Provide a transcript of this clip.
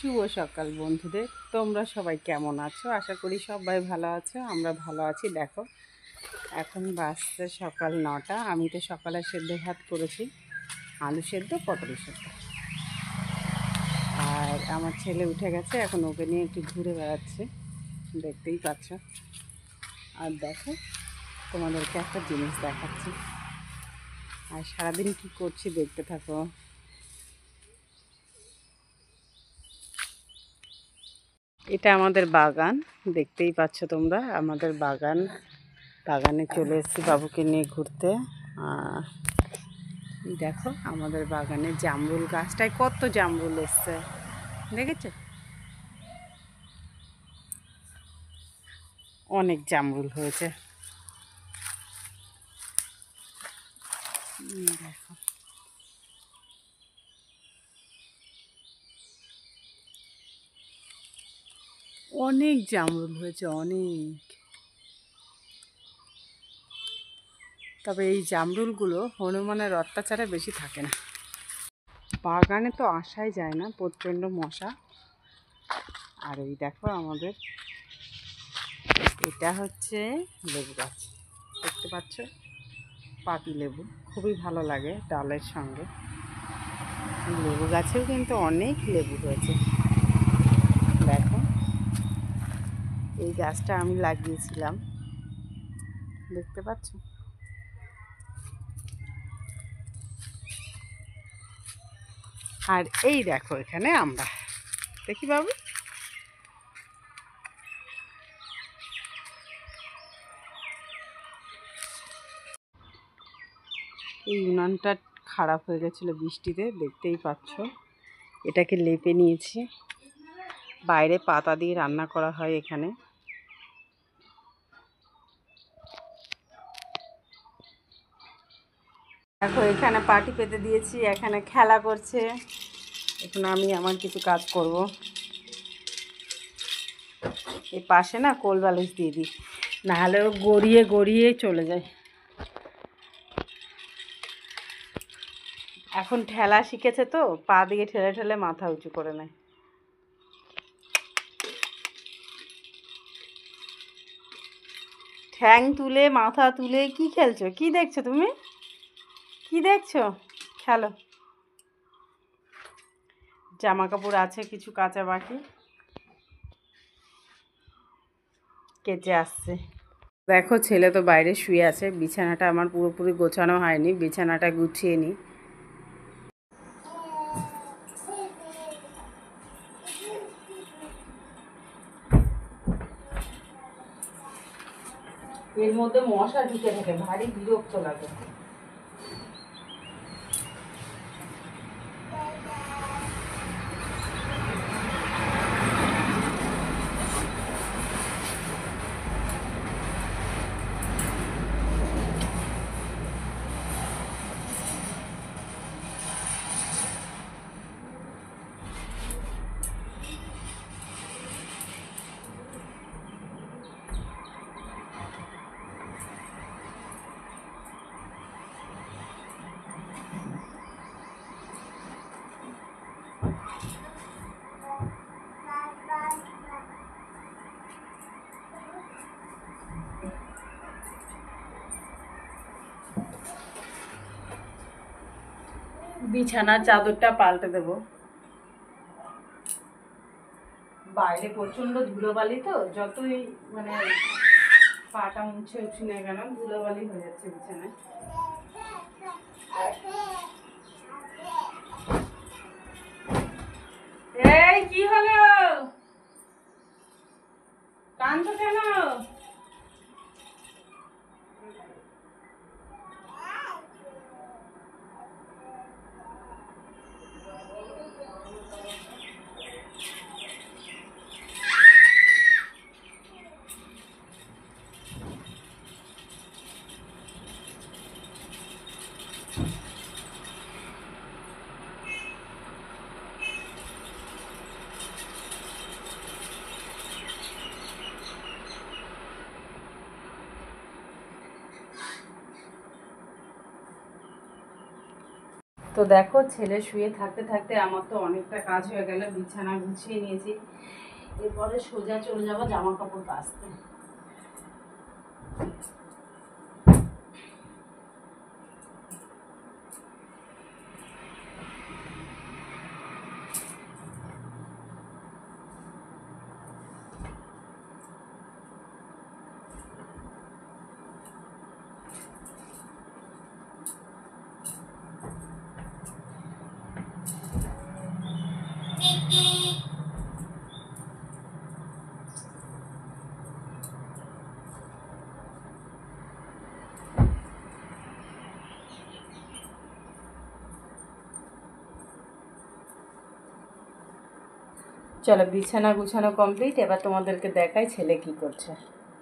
শুভ সকাল বন্ধুদের। তোমরা সবাই কেমন আছো? আশা করি সবাই ভালো আছো। আমরা ভালো আছি। দেখো এখন বাজছে সকাল 9টা। আমি তো সকালে সেদ্ধ ভাত করেছি, আলু সেদ্ধ, পটল সেদ্ধ। আর আমার ছেলে উঠে গেছে, এখন ওকে নিয়ে একটু ঘুরে বেড়াচ্ছে, দেখতেই পাচ্ছ। আর দেখো তোমাদেরকে একটা জিনিস দেখাচ্ছি, আর সারাদিন কী করছি দেখতে থাকো। এটা আমাদের বাগান, দেখতেই পাচ্ছ তোমরা। আমাদের বাগানে চলে এসেছি বাবুকে নিয়ে ঘুরতে। আর দেখো আমাদের বাগানে জামরুল গাছটায় কত জামরুল এসছে, দেখেছো? অনেক জামরুল হয়েছে। দেখো অনেক জামরুল হয়েছে, অনেক। তবে এই জামরুলগুলো হনুমানের অত্যাচারে বেশি থাকে না। বাগানে তো আসাই যায় না, প্রচণ্ড মশা। আর এই দেখো আমাদের এটা হচ্ছে লেবু গাছ, দেখতে পাচ্ছ? পাতি লেবু খুবই ভালো লাগে ডালের সঙ্গে। লেবু গাছেও কিন্তু অনেক লেবু হয়েছে। দেখো এই গাছটা আমি লাগিয়েছিলাম, দেখতে পাচ্ছ? আর এই দেখো এখানে আমরা দেখি বাবু, এই উনানটা খারাপ হয়ে গেছিলো বৃষ্টিতে, দেখতেই পাচ্ছ। এটাকে লেপে নিয়েছি, বাইরে পাতা দিয়ে রান্না করা হয় এখানে। দেখো এখানে পাটি পেতে দিয়েছি, এখানে খেলা করছে। এখন আমি আমার কিছু কাজ করব। এই পাশে না কোল বালিশ দিয়ে দিই, নাহলে ও গড়িয়ে গড়িয়ে চলে যায়। এখন ঠেলা শিখেছে তো, পা দিয়ে ঠেলে ঠেলে মাথা উঁচু করে নেয়। ঠ্যাং তুলে মাথা তুলে কি খেলছো? কি দেখছো তুমি? কি দেখছো? খেলো। জামা কাপড় আছে কিছু কাচা বাকি, কেচে আসছে। দেখো ছেলে তো বাইরে শুয়ে আছে, বিছানাটা আমার পুরোপুরি গোছানো হয়নি, বিছানাটা গুছিয়ে নিই। এর মধ্যে মশা ঢুকে থাকে, ভারী বিরক্ত লাগে। বিছানার চাদরটা পাল্টে দেব। বাইরে প্রচন্ড ধুলোবালি তো, যতই মানে পাটা মুছে উঠি না কেন ধুলোবালি হয়ে যাচ্ছে বিছানায়। এই কি হলো? কাঁদছো কেন? তো দেখো ছেলে শুয়ে থাকতে থাকতে আমার তো অনেকটা কাজ হয়ে গেল, বিছানা গুছিয়ে নিয়েছি। এরপরে সোজা চলে যাবো জামা কাপড় কাচতে। চলো বিছানা গুছানো কমপ্লিট, এবার তোমাদেরকে দেখাই ছেলে কি করছে।